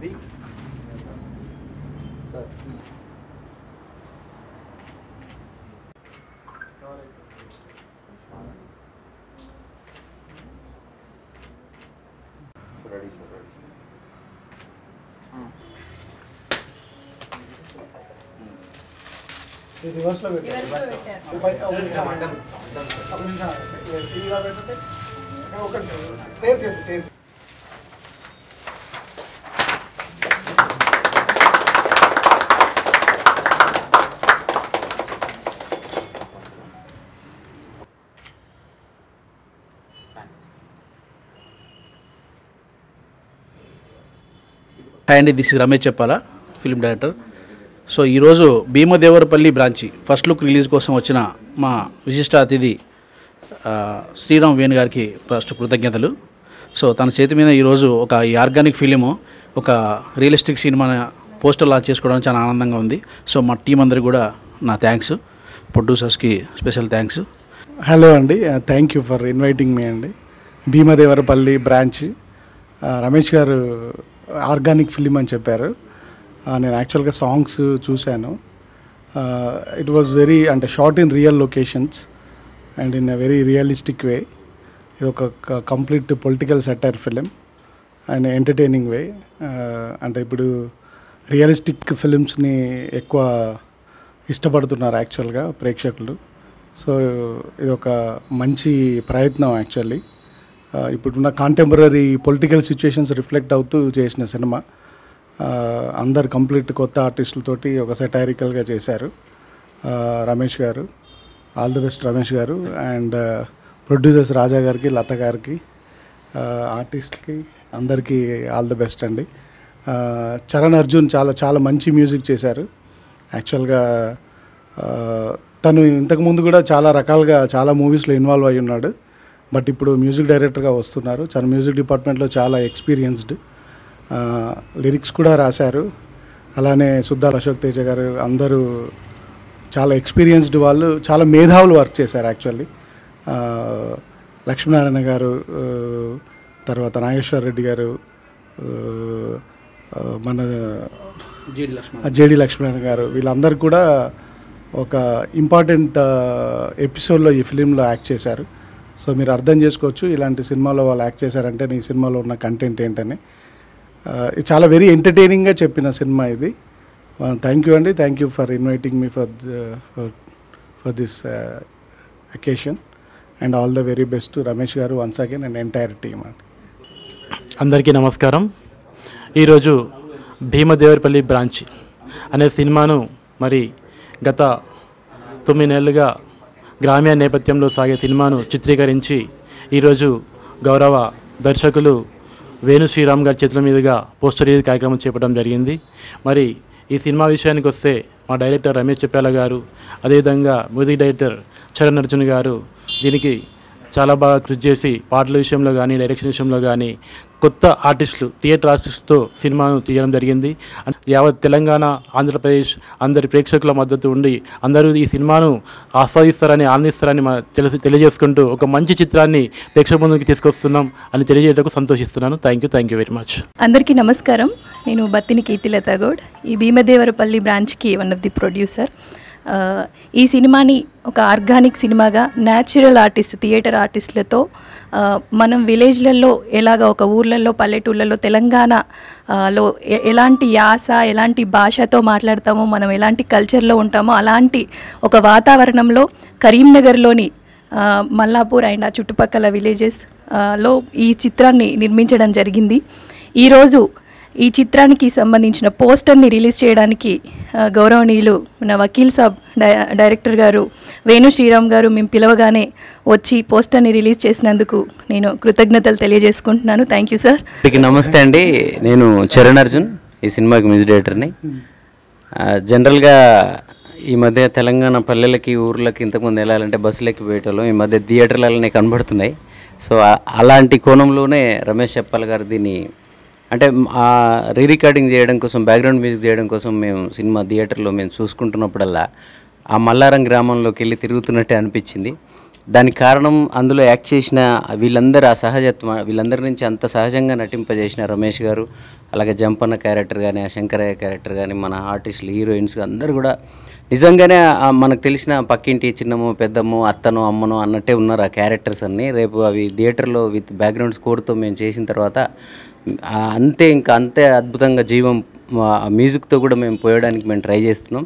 Reverse లో పెట్టారు hi అండి, దిస్ ఇస్ రమేష్ చెప్పాలా, ఫిల్మ్ డైరెక్టర్. సో ఈరోజు Bheemadevarapalli branch first look release కోసం వచ్చిన మా విశిష్ట అతిథి శ్రీరామ్ వేణు గారికి ఫస్ట్ కృతజ్ఞతలు. సో తన చేతి మీద ఈరోజు ఒక ఆర్గానిక్ ఫిలిము, ఒక రియలిస్టిక్ సినిమా పోస్టర్ లాంచ్ చేసుకోవడానికి చాలా ఆనందంగా ఉంది. సో మా టీం అందరికి కూడా నా థ్యాంక్స్, ప్రొడ్యూసర్స్కి స్పెషల్ థ్యాంక్స్. హలో అండి, థ్యాంక్ యూ ఫర్ ఇన్వైటింగ్ మీ అండి. భీమదేవరపల్లి బ్రాంచ్ రమేష్ గారు ఆర్గానిక్ ఫిలిం అని చెప్పారు. నేను యాక్చువల్గా సాంగ్స్ చూశాను. ఇట్ వాజ్ వెరీ అంటే shot in real locations and in a very realistic way. ఇది ఒక complete political satire film and entertaining way. అంటే ఇప్పుడు రియలిస్టిక్ ఫిలిమ్స్ని ఎక్కువ ఇష్టపడుతున్నారు యాక్చువల్గా ప్రేక్షకులు. సో ఇది ఒక మంచి ప్రయత్నం యాక్చువల్లీ. ఇప్పుడున్న కాంటెంపరీ పొలిటికల్ సిచ్యుయేషన్స్ రిఫ్లెక్ట్ అవుతూ చేసిన సినిమా. అందరు కంప్లీట్ కొత్త ఆర్టిస్టులతోటి ఒక సెటైరికల్గా చేశారు రమేష్ గారు. ఆల్ ది బెస్ట్ రమేష్ గారు. అండ్ ప్రొడ్యూసర్స్ రాజా గారికి, లత గారికి, ఆర్టిస్ట్కి అందరికీ ఆల్ ది బెస్ట్ అండి. చరణ్ అర్జున్ చాలా చాలా మంచి మ్యూజిక్ చేశారు యాక్చువల్గా. తను ఇంతకుముందు కూడా చాలా రకాలుగా చాలా మూవీస్లో ఇన్వాల్వ్ అయి ఉన్నాడు. బట్ ఇప్పుడు మ్యూజిక్ డైరెక్టర్గా వస్తున్నారు. తన మ్యూజిక్ డిపార్ట్మెంట్లో చాలా ఎక్స్పీరియన్స్డ్. లిరిక్స్ కూడా రాశారు. అలానే సుద్దాల అశోక్ తేజ గారు అందరూ చాలా ఎక్స్పీరియన్స్డ్ వాళ్ళు, చాలా మేధావులు వర్క్ చేశారు యాక్చువల్లీ. లక్ష్మీనారాయణ గారు, తర్వాత నాగేశ్వర రెడ్డి గారు, మన జేడి లక్ష్మీనారాయణ గారు, వీళ్ళందరూ కూడా ఒక ఇంపార్టెంట్ ఎపిసోడ్లో ఈ ఫిలింలో యాక్ట్ చేశారు. సో మీరు అర్థం చేసుకోవచ్చు ఇలాంటి సినిమాలో వాళ్ళు యాక్ట్ చేశారంటే నీ సినిమాలో ఉన్న కంటెంట్ ఏంటని. ఇది చాలా వెరీ ఎంటర్టైనింగ్గా చెప్పిన సినిమా ఇది. థ్యాంక్ యూ అండి, thank you for inviting me for this occasion and all the very best Ramesh గారు once again and entire team అండి. అందరికీ నమస్కారం. ఈరోజు భీమదేవరపల్లి బ్రాంచ్ అనే సినిమాను మరి గత 9 నెలలుగా గ్రామీణ నేపథ్యంలో సాగే సినిమాను చిత్రీకరించి ఈరోజు గౌరవ దర్శకులు వేణు శ్రీరామ్ గారి చేతుల మీదుగా పోస్టర్ రిలీజ్ కార్యక్రమం చేపట్టడం జరిగింది. మరి ఈ సినిమా విషయానికి వస్తే మా డైరెక్టర్ రమేష్ చెప్పాల గారు, అదేవిధంగా మ్యూజిక్ డైరెక్టర్ చరణ్ అర్జున్ గారు దీనికి చాలా బాగా కృషి చేసి పాటల విషయంలో కానీ, డైరెక్షన్ విషయంలో కానీ కొత్త ఆర్టిస్టులు, థియేటర్ ఆర్టిస్టులతో సినిమాను తీయడం జరిగింది. యావత్ తెలంగాణ, ఆంధ్రప్రదేశ్ అందరి ప్రేక్షకుల మద్దతు ఉండి అందరూ ఈ సినిమాను ఆస్వాదిస్తారని, ఆనందిస్తారని తెలియజేసుకుంటూ ఒక మంచి చిత్రాన్ని ప్రేక్షకుల ముందుకు తీసుకొస్తున్నాం అని తెలియజేయడానికి సంతోషిస్తున్నాను. Thank you very much. అందరికీ నమస్కారం. నేను బత్తిని కీర్తిలత గౌడ్, ఈ భీమదేవరపల్లి బ్రాంచ్కి వన్ ఆఫ్ ది ప్రొడ్యూసర్. ఈ సినిమాని ఒక ఆర్గానిక్ సినిమాగా న్యాచురల్ ఆర్టిస్ట్, థియేటర్ ఆర్టిస్టులతో మనం విలేజ్లలో ఎలాగ ఒక ఊర్లలో, పల్లెటూళ్ళలో తెలంగాణలో ఎలాంటి యాస, ఎలాంటి భాషతో మాట్లాడతామో, మనం ఎలాంటి కల్చర్లో ఉంటామో అలాంటి ఒక వాతావరణంలో కరీంనగర్లోని మల్లాపూర్ అండ్ ఆ చుట్టుపక్కల విలేజెస్లో ఈ చిత్రాన్ని నిర్మించడం జరిగింది. ఈరోజు ఈ చిత్రానికి సంబంధించిన పోస్టర్ని రిలీజ్ చేయడానికి గౌరవనీయులు మన వకీల్ సాబ్ డైరెక్టర్ గారు వేణు శ్రీరామ్ గారు మేము పిలవగానే వచ్చి పోస్టర్ని రిలీజ్ చేసినందుకు నేను కృతజ్ఞతలు తెలియజేసుకుంటున్నాను. Thank you sir. నమస్తే అండి, నేను చరణ్ అర్జున్, ఈ సినిమాకి మ్యూజిక్ డైరెక్టర్ని. జనరల్గా ఈ మధ్య తెలంగాణ పల్లెలకి, ఊర్లకి ఇంతకుముందు వెళ్ళాలంటే బస్సులకి పోయేటోళ్ళం, ఈ మధ్య థియేటర్లనే కనబడుతున్నాయి. సో అలాంటి కోణంలోనే రమేష్ చెప్పాల్ గారు దీన్ని అంటే రికార్డింగ్ చేయడం కోసం, బ్యాక్గ్రౌండ్ మ్యూజిక్ చేయడం కోసం మేము సినిమా థియేటర్లో మేము చూసుకుంటున్నప్పుడల్లా ఆ మల్లారం గ్రామంలోకి వెళ్ళి తిరుగుతున్నట్టే అనిపించింది. దానికి కారణం అందులో యాక్ట్ చేసిన వీళ్ళందరూ ఆ సహజత్వం, వీళ్ళందరి నుంచి అంత సహజంగా నటింపజేసిన రమేష్ గారు, అలాగే జంపన్న క్యారెక్టర్ కానీ, ఆ శంకరయ్య క్యారెక్టర్ కానీ, మన ఆర్టిస్టులు, హీరోయిన్స్ అందరూ కూడా నిజంగానే మనకు తెలిసిన పక్కింటి చిన్నమ్మో పెద్దమ్మో అత్తనో అమ్మనో అన్నట్టే ఉన్నారు ఆ క్యారెక్టర్స్ అన్నీ. రేపు అవి థియేటర్లో విత్ బ్యాక్గ్రౌండ్ స్కోర్తో మేము చేసిన తర్వాత అంతే అద్భుతంగా జీవం మ్యూజిక్తో కూడా మేము పోయడానికి మేము ట్రై చేస్తున్నాం.